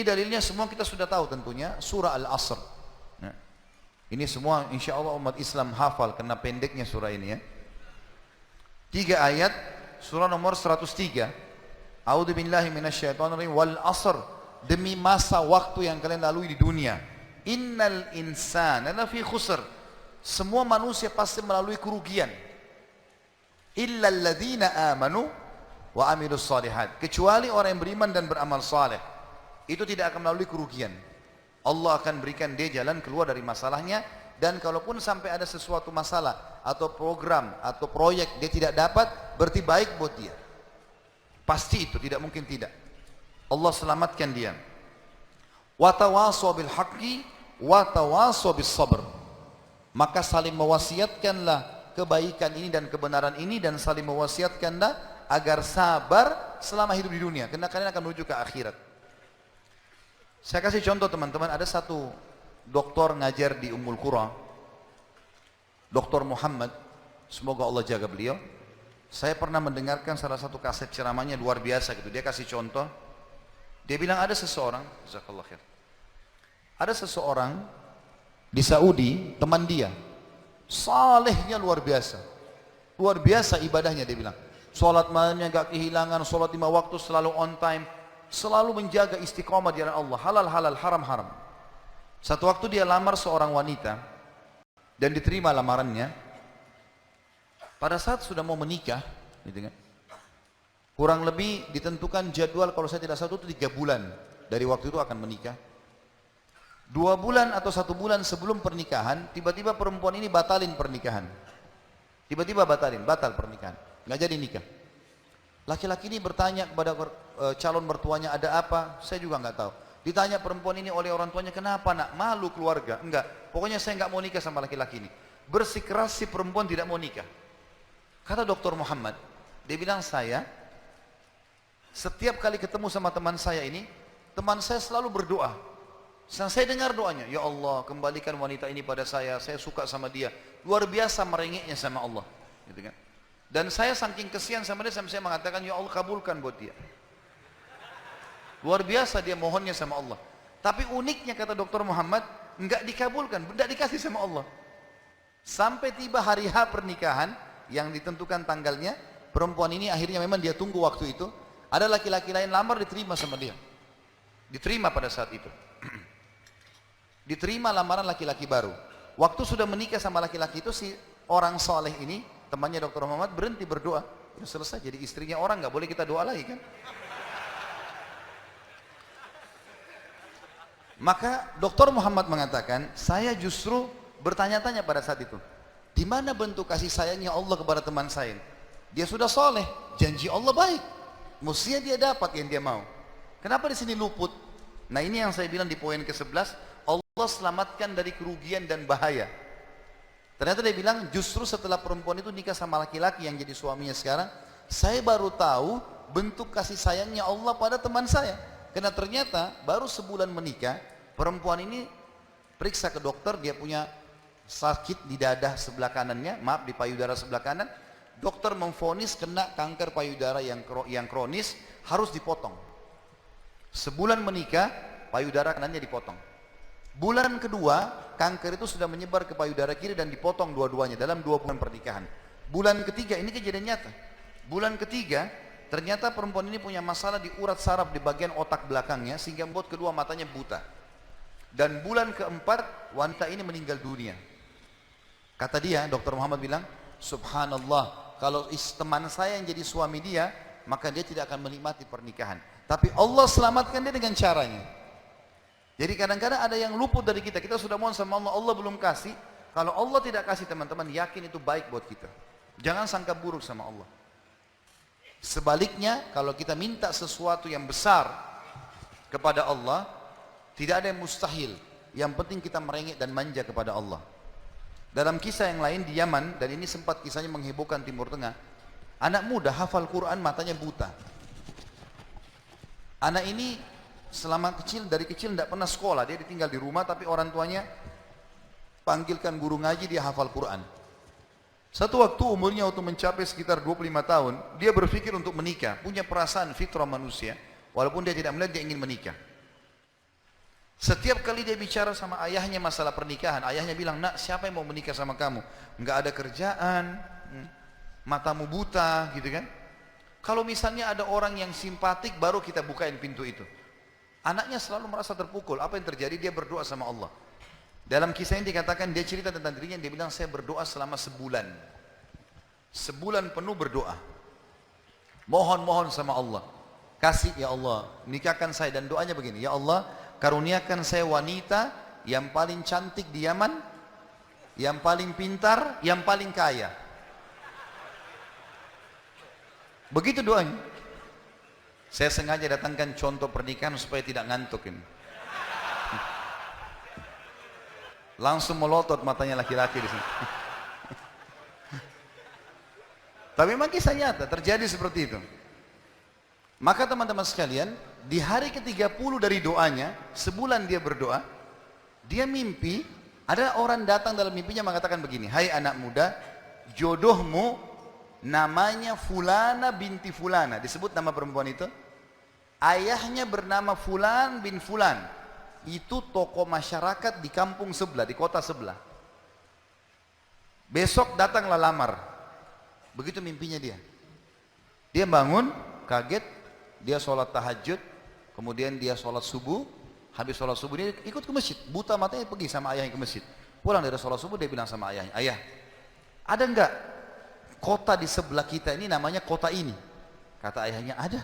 dalilnya semua kita sudah tahu tentunya, surah Al-Asr. Nah, ini semua insya Allah umat Islam hafal karena pendeknya surah ini ya. 3 ayat, surah nomor 103. A'udzu billahi minasyaitonir rajim. Wal 'asr, demi masa waktu yang kalian lalui di dunia. Innal insana lafi khusr. Semua manusia pasti melalui kerugian. Illa alladzina amanu wa amilus solihat. Kecuali orang yang beriman dan beramal saleh. Itu tidak akan melalui kerugian. Allah akan berikan dia jalan keluar dari masalahnya. Dan kalaupun sampai ada sesuatu masalah atau program atau proyek dia tidak dapat, berarti baik buat dia. Pasti itu, tidak mungkin tidak. Allah selamatkan dia. Wa tawasaw bil haqqi wa tawasaw bis sabr. Maka saling mewasiatkanlah kebaikan ini dan kebenaran ini, dan saling mewasiatkanlah agar sabar selama hidup di dunia, karena kalian akan menuju ke akhirat. Saya kasih contoh teman-teman, ada satu doktor ngajar di Ummul Qura, Dr. Muhammad, semoga Allah jaga beliau. Saya pernah mendengarkan salah satu kaset ceramahnya luar biasa gitu. Dia kasih contoh, dia bilang ada seseorang, jazakallah khair, ada seseorang di Saudi, teman dia, salehnya luar biasa ibadahnya. Dia bilang, sholat malamnya gak kehilangan, sholat 5 waktu selalu on time, selalu menjaga istiqomah di jalan Allah, halal halal, haram haram. Satu waktu dia lamar seorang wanita dan diterima lamarannya. Pada saat sudah mau menikah, gitu kan, kurang lebih ditentukan jadwal, kalau saya tidak salah itu 3 bulan dari waktu itu akan menikah. 2 bulan atau 1 bulan sebelum pernikahan, tiba-tiba perempuan ini batalin pernikahan. Tiba-tiba batal pernikahan, nggak jadi nikah. Laki-laki ini bertanya kepada calon mertuanya, ada apa? Saya juga nggak tahu. Ditanya perempuan ini oleh orang tuanya, kenapa nak? Malu keluarga? Enggak, pokoknya saya nggak mau nikah sama laki-laki ini. Bersikeras si perempuan tidak mau nikah. Kata Dr. Muhammad, dia bilang, saya setiap kali ketemu sama teman saya ini, teman saya selalu berdoa. Saya dengar doanya, ya Allah kembalikan wanita ini pada saya suka sama dia. Luar biasa merengeknya sama Allah, gitu kan. Dan saya saking kesian sama dia, sampai saya mengatakan, ya Allah kabulkan buat dia. Luar biasa dia mohonnya sama Allah. Tapi uniknya kata Dr. Muhammad, enggak dikabulkan, enggak dikasih sama Allah. Sampai tiba hari H pernikahan yang ditentukan tanggalnya, perempuan ini akhirnya memang dia tunggu waktu itu, ada laki-laki lain lamar, diterima sama dia. Diterima pada saat itu. Diterima lamaran laki-laki baru. Waktu sudah menikah sama laki-laki itu, si orang soleh ini, temannya Dr. Muhammad, berhenti berdoa. Udah selesai, jadi istrinya orang, nggak boleh kita doa lagi kan. Maka Dr. Muhammad mengatakan, saya justru bertanya-tanya pada saat itu, di mana bentuk kasih sayangnya Allah kepada teman saya? Dia sudah soleh, janji Allah baik, mestinya dia dapat yang dia mau. Kenapa di sini luput? Nah ini yang saya bilang di poin ke-11, Allah selamatkan dari kerugian dan bahaya. Ternyata dia bilang, justru setelah perempuan itu nikah sama laki-laki yang jadi suaminya sekarang, saya baru tahu bentuk kasih sayangnya Allah pada teman saya. Karena ternyata baru sebulan menikah, perempuan ini periksa ke dokter, dia punya sakit di dada sebelah kanannya, maaf di payudara sebelah kanan. Dokter memvonis kena kanker payudara yang kronis, harus dipotong. Sebulan menikah, payudara kanannya dipotong. Bulan kedua, kanker itu sudah menyebar ke payudara kiri dan dipotong dua-duanya dalam 2 bulan pernikahan. Bulan ketiga, ini kejadian nyata. Bulan ketiga, ternyata perempuan ini punya masalah di urat saraf di bagian otak belakangnya, sehingga membuat kedua matanya buta. Dan bulan keempat, wanita ini meninggal dunia. Kata dia, Dr. Muhammad bilang, subhanallah, kalau teman saya yang jadi suami dia, maka dia tidak akan menikmati pernikahan. Tapi Allah selamatkan dia dengan caranya. Jadi kadang-kadang ada yang luput dari kita. Kita sudah mohon sama Allah, Allah belum kasih. Kalau Allah tidak kasih, teman-teman, yakin itu baik buat kita. Jangan sangka buruk sama Allah. Sebaliknya, kalau kita minta sesuatu yang besar kepada Allah, tidak ada yang mustahil. Yang penting kita merengek dan manja kepada Allah. Dalam kisah yang lain di Yaman, dan ini sempat kisahnya menghebohkan Timur Tengah, anak muda hafal Quran, matanya buta. Anak ini dari kecil tidak pernah sekolah, dia ditinggal di rumah, tapi orang tuanya panggilkan guru ngaji, dia hafal Quran. Satu waktu umurnya waktu mencapai sekitar 25 tahun, dia berpikir untuk menikah, punya perasaan fitrah manusia, walaupun dia tidak melihat, dia ingin menikah. Setiap kali dia bicara sama ayahnya masalah pernikahan, ayahnya bilang, nak siapa yang mau menikah sama kamu? Nggak ada kerjaan, matamu buta gitu kan. Kalau misalnya ada orang yang simpatik baru kita bukain pintu itu. Anaknya selalu merasa terpukul, apa yang terjadi? Dia berdoa sama Allah. Dalam kisah ini dikatakan, dia cerita tentang dirinya, dia bilang saya berdoa selama sebulan. Sebulan penuh berdoa. Mohon sama Allah. Kasih ya Allah, nikahkan saya. Dan doanya begini, ya Allah, karuniakan saya wanita yang paling cantik di Yaman, yang paling pintar, yang paling kaya. Begitu doanya. Saya sengaja datangkan contoh pernikahan supaya tidak ngantuk ini. Langsung melotot matanya laki-laki di sini. Tapi memang kisah nyata terjadi seperti itu. Maka teman-teman sekalian, di hari ke-30 dari doanya, sebulan dia berdoa, dia mimpi, ada orang datang dalam mimpinya mengatakan begini, hai anak muda, jodohmu namanya Fulana binti Fulana, disebut nama perempuan itu, ayahnya bernama Fulan bin Fulan, itu tokoh masyarakat di kampung sebelah, di kota sebelah. Besok datanglah lamar. Begitu mimpinya dia. Dia bangun, kaget, dia sholat tahajud, kemudian dia sholat subuh, habis sholat subuh dia ikut ke masjid, buta matanya pergi sama ayahnya ke masjid. Pulang dari sholat subuh dia bilang sama ayahnya, ayah, ada enggak kota di sebelah kita ini namanya kota ini? Kata ayahnya, ada.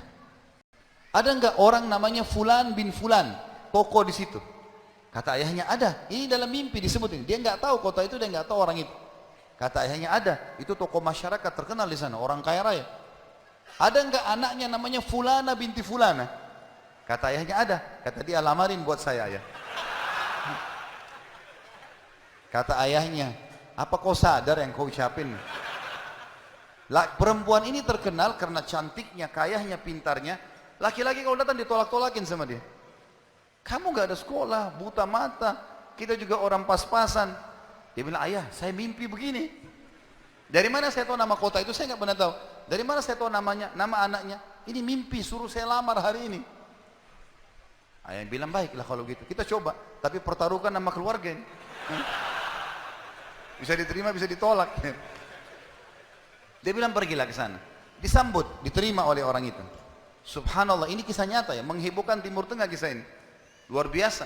Ada enggak orang namanya Fulan bin Fulan, toko di situ? Kata ayahnya, ada. Ini dalam mimpi disebut ini. Dia enggak tahu kota itu, dia enggak tahu orang itu. Kata ayahnya, ada. Itu toko masyarakat terkenal di sana, orang kaya raya. Ada enggak anaknya namanya Fulana binti Fulana? Kata ayahnya, ada. Kata dia, lamarin buat saya ya. Kata ayahnya, apa kau sadar yang kau ucapin? Perempuan ini terkenal karena cantiknya, kayahnya, pintarnya. Laki-laki kalau datang ditolak-tolakin sama dia. Kamu gak ada sekolah, buta mata, kita juga orang pas-pasan. Dia bilang, ayah saya mimpi begini. Dari mana saya tahu nama kota itu? Saya gak pernah tahu. Dari mana saya tahu namanya, nama anaknya? Ini mimpi, suruh saya lamar hari ini. Ayah bilang, baiklah kalau gitu, kita coba. Tapi pertaruhkan nama keluarga ini. Bisa diterima, bisa ditolak. Dia bilang, pergilah ke sana. Disambut, diterima oleh orang itu. Subhanallah, ini kisah nyata ya, menghebohkan Timur Tengah kisah ini. Luar biasa.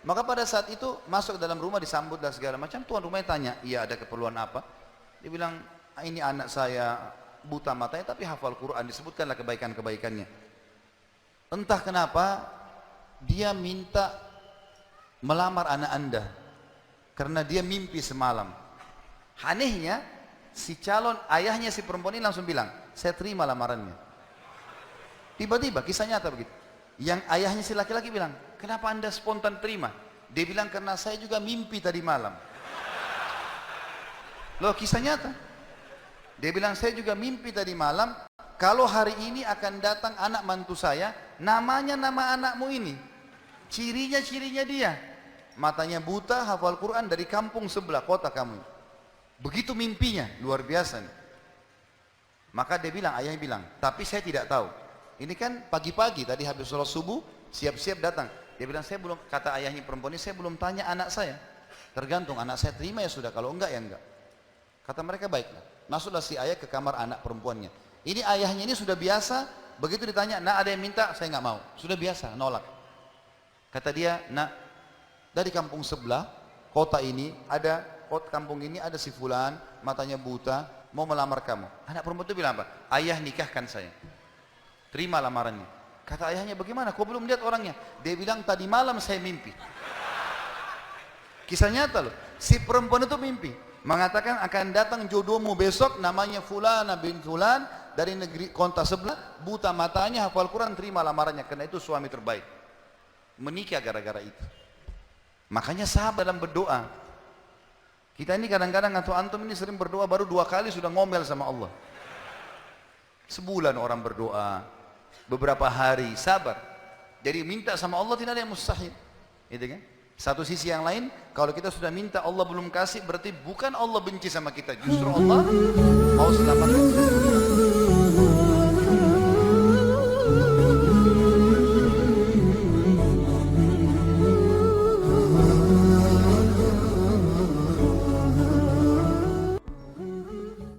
Maka pada saat itu masuk dalam rumah, disambut dan segala macam. Tuan rumahnya tanya, iya ada keperluan apa? Dia bilang, ini anak saya buta matanya tapi hafal Quran, disebutkanlah kebaikan-kebaikannya. Entah kenapa dia minta melamar anak anda karena dia mimpi semalam. Anehnya si calon ayahnya si perempuan ini langsung bilang, saya terima lamarannya. Tiba-tiba kisah nyata begitu. Yang ayahnya si laki-laki bilang, kenapa anda spontan terima? Dia bilang, karena saya juga mimpi tadi malam. Loh, kisah nyata. Dia bilang, saya juga mimpi tadi malam, kalau hari ini akan datang anak mantu saya, namanya nama anakmu ini. Cirinya dia. Matanya buta, hafal Quran, dari kampung sebelah kota kamu. Begitu mimpinya, luar biasa nih. Maka dia bilang, ayahnya bilang, tapi saya tidak tahu. Ini kan pagi-pagi, tadi habis sholat subuh, siap-siap datang. Dia bilang, saya belum, kata ayahnya perempuan ini, saya belum tanya anak saya. Tergantung, anak saya terima ya sudah, kalau enggak ya enggak. Kata mereka, baiklah. Masuklah si ayah ke kamar anak perempuannya. Ini ayahnya ini sudah biasa, begitu ditanya, nak ada yang minta, saya nggak mau. Sudah biasa, nolak. Kata dia, nak, dari kampung sebelah, kota ini, kampung ini ada si fulan, matanya buta, mau melamar kamu. Anak perempuan itu bilang apa? Ayah nikahkan saya. Terima lamarannya. Kata ayahnya, bagaimana? Kau belum lihat orangnya? Dia bilang, tadi malam saya mimpi. Kisah nyata loh. Si perempuan itu mimpi. Mengatakan akan datang jodohmu besok, namanya Fulana bin Fulan, dari negeri kota sebelah, buta matanya, hafal Quran, terima lamarannya. Karena itu suami terbaik. Menikah gara-gara itu. Makanya sahabat dalam berdoa. Kita ini kadang-kadang atau antum ini sering berdoa, baru 2 kali sudah ngomel sama Allah. Sebulan orang berdoa, beberapa hari, sabar. Jadi minta sama Allah tidak ada yang mustahil. Gitu kan? Satu sisi yang lain, kalau kita sudah minta Allah belum kasih, berarti bukan Allah benci sama kita. Justru Allah mau